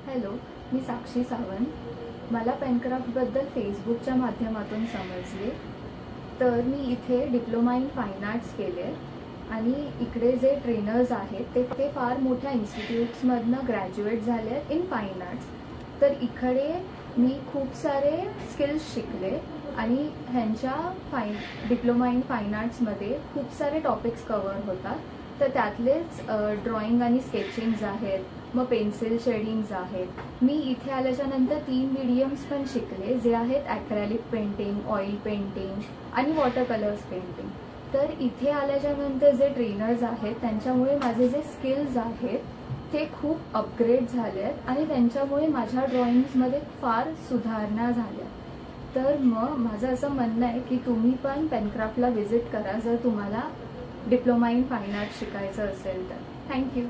Hello, मी साक्षी सावंत. मला पेनक्राफ्टबद्दल फेसबुकच्या माध्यमातून समजले. तर मी इथे डिप्लोमा इन फाईन आर्ट्स केले आणि इकडे जे ट्रेनर्स आहेत ते फार मोठ्या इन्स्टिट्यूट्समधनं ग्रॅज्युएट झाले आहेत इन फाईन आर्ट्स. तर इकडे मी खूप सारे स्किल्स शिकले आणि ह्यांच्या डिप्लोमा इन फाईन आर्ट्समध्ये खूप सारे टॉपिक्स कव्हर होतात. तर त्यातलेच ड्रॉइंग आणि स्केचिंग्स आहेत, मग पेन्सिल शेडिंग्स आहेत. मी इथे आल्याच्या नंतर 3 मीडियम्स पण शिकले, जे आहेत ॲक्रेलिक पेंटिंग, ऑइल पेंटिंग आणि वॉटर कलर्स पेंटिंग. तर इथे आल्याच्या नंतर जे ट्रेनर्स आहेत त्यांच्यामुळे माझे जे स्किल्स आहेत ते खूप अपग्रेड झाले आहेत आणि त्यांच्यामुळे माझ्या ड्रॉइंग्समध्ये फार सुधारणा झाल्या. तर मग माझं असं म्हणणं आहे की तुम्ही पण पेनक्राफ्टला व्हिजिट करा जर तुम्हाला डिप्लोमा इन फाईन आर्ट्स शिकायचं असेल तर. थँक्यू.